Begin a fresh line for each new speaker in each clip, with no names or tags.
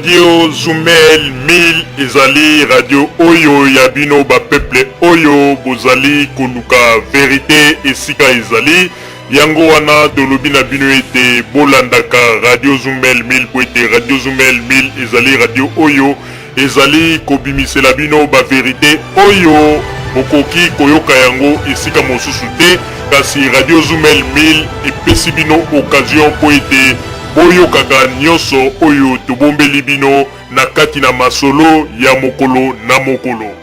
Radio Zumel 1000 ezali radio oyo ya bino ba peuple oyo bozali koluka vérité esika ezali yango wana tolobi na bino ete bolandaka Radio Zumel 1000 po ete Radio Zumel 1000 ezali radio oyo ezali kobimisela bino ba vérité oyo bokoki koyoka yango esika mosusu te kasi Radio Zumel 1000 epesi bino occasion po ete boyokaka nyonso oyo tobombeli bino na kati na masolo ya mokolo na mokolo.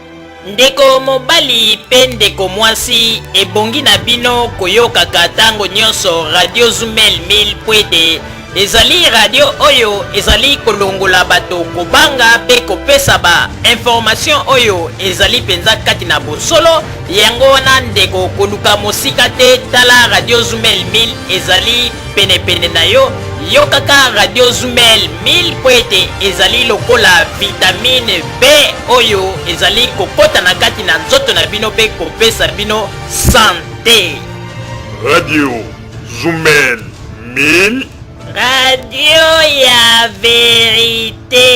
Ndeko mobali pe ndeko mwasi ebongi na bino koyokaka tango nyonso Radio Zumel 1000 po ete ezali radio oyo ezali kolongola bato kobanga pe kopesa ba information oyo ezali penza kati na bosolo yango wana ndeko koluka mosika te tala Radio Zumel 1000 ezali pene na yo yokaka Radio Zumel 1000 po ete ezali lokola vitamine B oyo ezali kokota na kati na nzoto na bino pe kopesa bino santé.
Radio Zumel 1000
Radio ya vérité.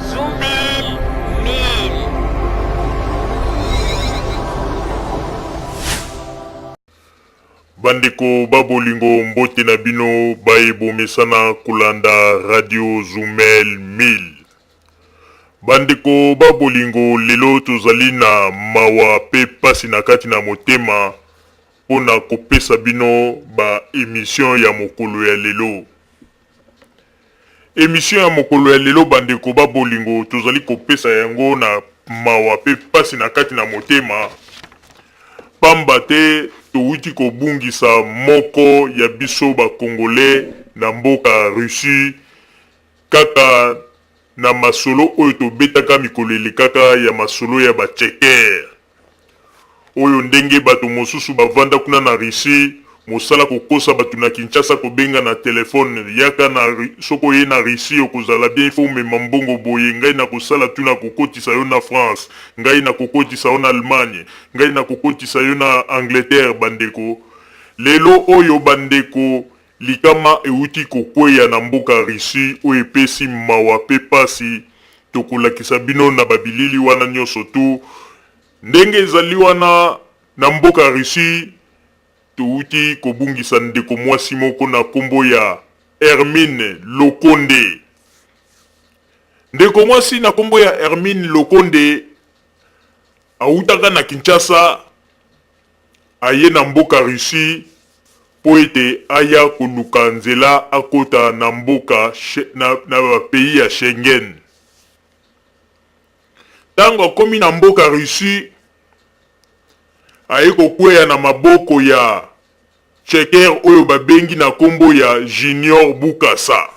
Zumel 1000.
bandeko babolingo mbote na bino baebomesana kulanda Radio Zumel 1000. Bandeko babolingo lelo tozali na mawa pe pasi na kati na motema pona kopesa bino ba émission ya mokolo ya lelo. Émission ya mokolo ya lelo bandeko babolingo tozali kopesa yango na mawa pe pasi na kati na motema pamba te touti kobungisa moko ya biso ba Congolais na mboka Russie kaka na masolo oyo tobetaka mikolo elekaka ya masolo ya ba Tcheker oyo ndenge bato mosusu bavanda kuna na Russie mosala kokosa bato na Kinshasa kobenga na telefone yaka na soko ye na Russie okozala bien ifo mema mbongo boye ngai na kosala tuna kokotisa yo na France ngai na kokotisa yo na Allemagne ngai na kokotisa yo na Angleterre bandeko lelo oyo bandeko likama euti kokweya na mboka Russie oyo epesi mawa pe pasi tokolakisa bino na babilili wana nyonso tu ndenge ezali wana na mboka Russie touti kobungisa ndeko mwasi moko na kombo ya Hermine Lokonde. Ndeko mwasi na kombo ya Hermine Lokonde autaka na Kinshasa aye na mboka Russie po ete aya koluka nzela akota na mboka na pays ya Schengen. Tango akomi na mboka Russie aye kokweya na maboko ya Tcheker oyo babengi na kombo ya Junior Bukasa.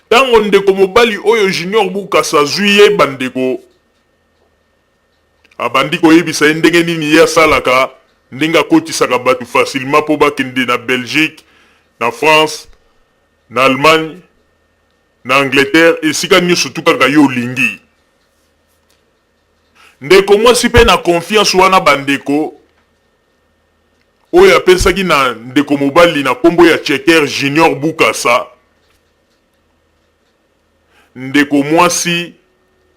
Tango ndeko mobali oyo Junior Bukasa zuye bandeko abandi koyebisa ye ndenge nini ye asalaka ndenge akotisaka bato facilement po bakende na Belgique, na France, na Allemagne, na Angleterre esika nyonso tu kaka yo olingi. Ndeko mwasi pe na confiance wana bandeko oyo apesaki na ndeko mobali na kombo ya Tcheker Junior Bukasa. Ndeko mwasi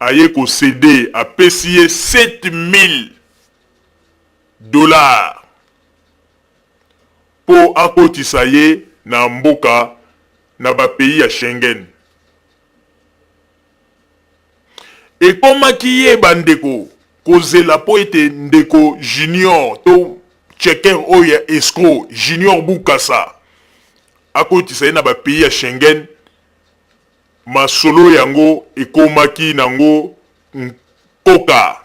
aye ko cede apesi ye $7000 po akotisa ye na mboka na ba pays ya Schengen. Ekomaki ye bandeko kozela po ete ndeko Junior to Tcheker oyo ya escroc Junior Bukasa akotisa ye na ba pays ya Schengen. Masolo yango ekomaki nango koka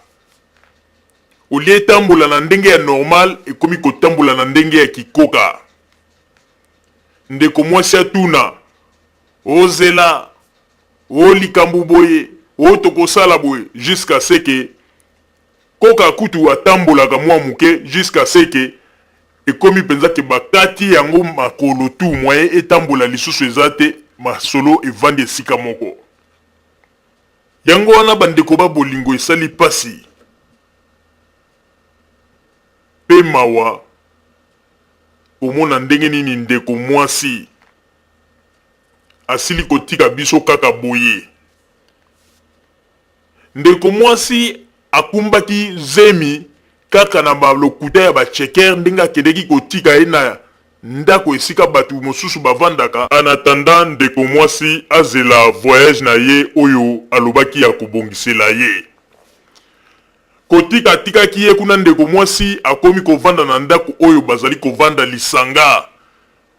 olie tambola na ndenge ya normal ekomi kotambola na ndenge ya kikoka. Ndeko mwasi atuna ozela olikambu boye otokosala boye jusqu'à ce que koka kutu atambolaka mwa muke jusqu'à ce que ekomi penza ke bakati yango makolo tu moye etambola lisusu ezate masolo evandi esika moko. Yango wana bandeko ba bolingo esali pasi. Pe mawa komona ndenge nini ndeko mwasi asili kotika biso kaka boye. Ndeko mwasi akumbaki zemi kaka na balokuta ya bacheker ndenge akedeki kotika ye na ndako esika batu mosusu bavandaka en attendant ndeko mwasi azela voyage na ye oyo alobaki ya kobongisela ye. Kotika tikaki ye kuna ndeko mwasi akomi kovanda na ndako oyo bazali kovanda lisanga.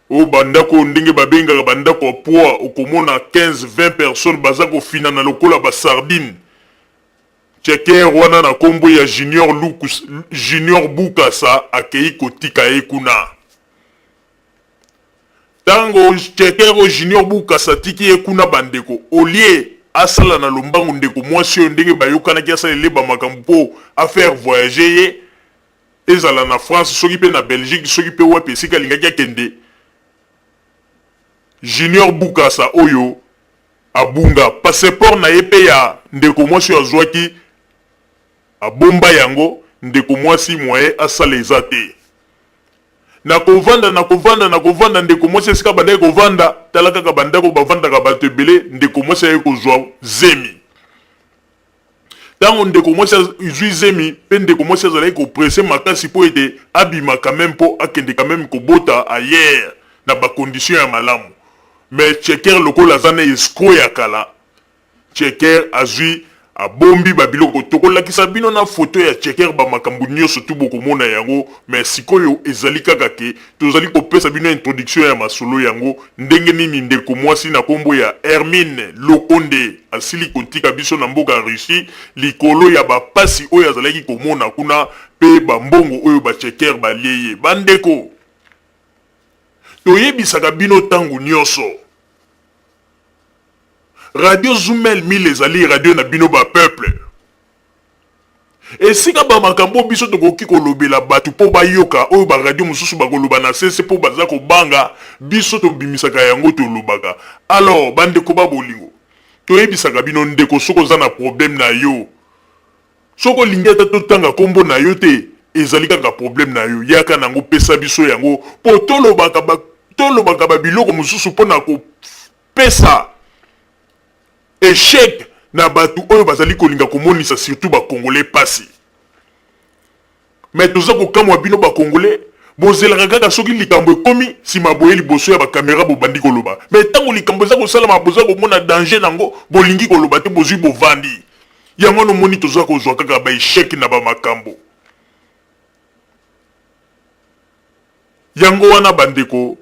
O bandako ndenge babengaka bandako ya poa okomona 15-20 personnes baza kofina na lokola ba sardine. Cheker wana na kombo ya Junior Bukasa akei kotika ye kuna. Tango Cheker Junior Bukasa tiki ye kuna bandeko olie asala na lombangu ndeko mwasi oyo ndenge bayokanaki asalele bamakambo mpo afaire voyager ye ezala na France soki pe na Belgique soki pe wapi esika alingaki akende. Junior Bukasa oyo abunga passeport na ye pe ya ndeko mwasi oyo azwaki abomba yango ndeko mwasi moye asala eza te. Na kovanda ndeko mwasi esika bandaki kovanda tala kaka bandako bavandaka bato ebele ndeko mwasi aye kozwa zemi. Tango ndeko mwasi izwi zemi pe ndeko mwasi azalaki kopresse makasi po ete abima quand même po akende quand même kobota ayer na bakondition ya malamu. Mais Cheker lokola aza na escroc ya kala. Cheker azwi abombi babiloko tokolakisa bino na foto ya Cheker bamakambo nyonso tu bokomona yango. Mais sikoyo ezali kaka ke tozali kopesa bino introduction ya masolo yango ndenge nini ndeko mwasi na kombo ya Hermine Lokonde asili kotika biso na mboka Russie likolo ya bapasi oyo azalaki komona kuna pe bambongo oyo ba Cheker balieye. Bandeko toyebisaka bino tangu nyonso Radio Zumel 1000 ezali radio na bino ba peuple. Esika ba makambo biso tokoki kolobela batu po bayoka oyo ba radio mususu bakoloba na sese po baza kobanga biso tobimisaka yango tolobaka. Alors bandeko ba bolingo toyebisaka bino ndeko soko za na problème na yo. Soko lingeta totanga kombo na yo te ezali kaka problème na yo yaka nango pesa biso yango po tolobaka ba biloko mususu po na ko pesa échec na batu oyo bazali kolinga komonisa surtout ba congolais pasi. Mais toza ko kamwa bino ba congolais bozela kaka soki likambo ekomi sima boye liboso ya ba caméra bo bandi koloba. Mais tango likambo za ko sala maboza ko mona danger nango bolingi koloba te bozui bovandi. Yango no moni toza ko zwa kaka ba échec na ba makambo. Yango wana bandeko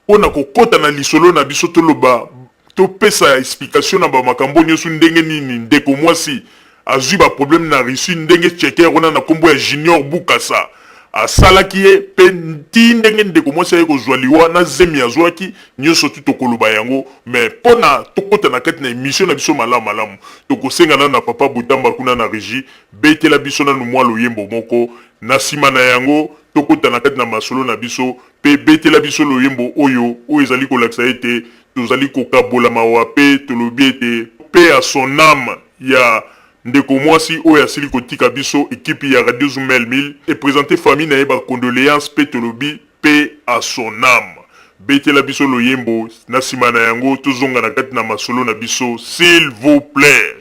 ona kokota na lisolo na biso toloba to pesa explication na ba makambo nyonso ndenge nini ndeko mwasi azwi ba problème na Russie ndenge Cheker wana na kombo ya Junior Bukasa asalaki ye pe ti ndenge ndeko mwasi aye kozwa liwa na zemi azwaki nyonso tu tokoloba yango. Mais pona tokota na kati na émission na biso malamu tokosenga na papa Butamba kuna na régie betela biso na mwa loyembo moko na sima na yango tokota na kati na masolo na biso pe betela biso loyembo oyo ezali kolakisa ete tozali kokabola mawa pe tolobi ete pe à son âme ya ndeko mwasi oyo asili kotika biso équipe ya Radio Zumel 1000 et présenter famille na ye ba condoléances pe tolobi pe à son âme. Betela biso loyembo na sima na yango tozonga na kati na masolo na biso s'il vous plaît.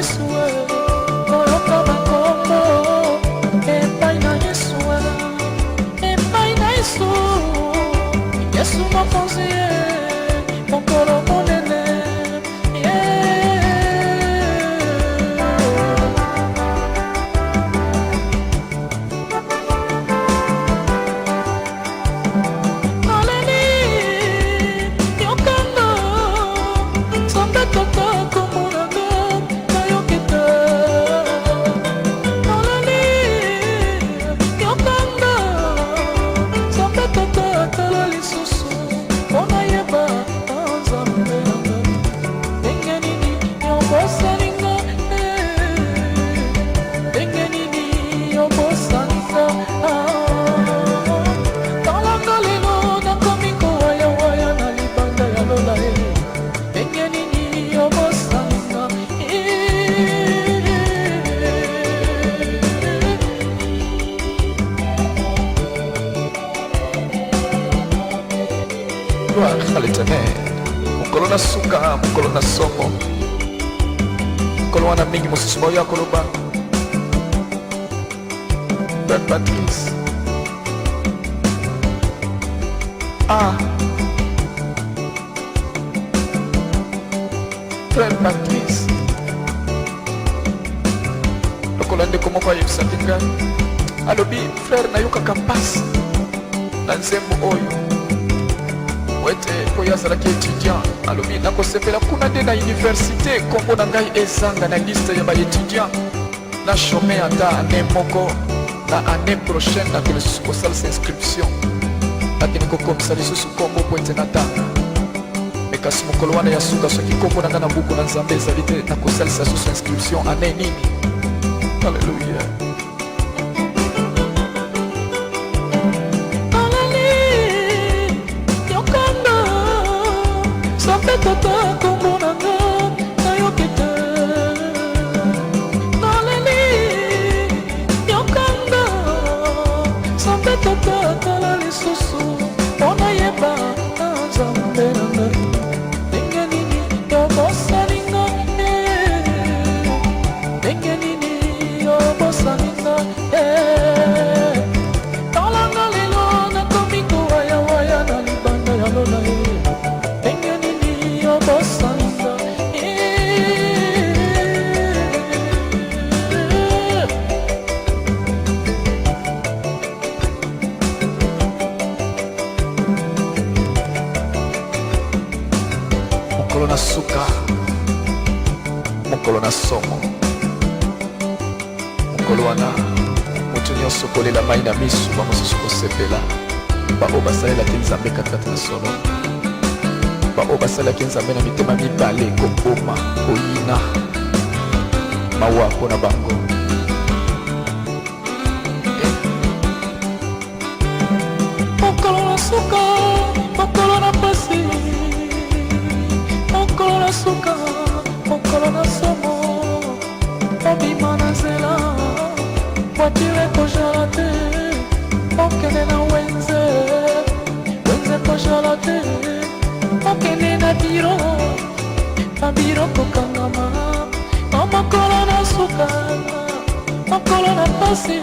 Yesu koyoka makombo epai na Yesu epai na Yesu Yesu mokonzi mokolo monene mokolo na suka mokolo na somo mokolo wana mingi mosusu baoya koloba Père Patrice Frère Patrice lokola ndeko moko ayebisaki ngai alobi frère nayokaka mpasi na nzembo oyo wete oyo azalaki étudiant alobi nakosepela kuna nde na université kombo na ngai ezanga na liste ya baétudiant na chôme ata ane moko na année prochaine nato lisusu kosalisa inscription nakini kokomisa lisusu kombo po ete natanga me kasi mokolo wana ya suka soki kombo na ngai na buku na nzambe ezali te nakosalisa lisusu inscription ane nini alleluya tata kombo na nga nayoki te naleli yokanga sambe tata tala lisusu mpo nayeba na nzambe na ngai ndenge nini yobosani nga ndenge nini yobosani nga talanga lelo nakomi kowayawaya na libanda ya lola mokolo na suka mokolo na somo mokolo wana moto nyonso kolela mai na misu bamosusu kosepela bao basalelaki nzambe katikati na solo bao basalaki nzambe na mitema mibale koboma koyina mawa mpo na bango mokolo na suka mokolo na pasi mokolo na suka mokolo na somo obima na nzela voiture ekojala te okende na wenze ekojala te okende na biro kokangama mokolo na suka mokolo na pasi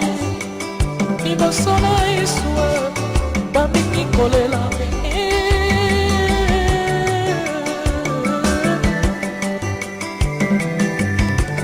liboso na Yesu bamingi kolela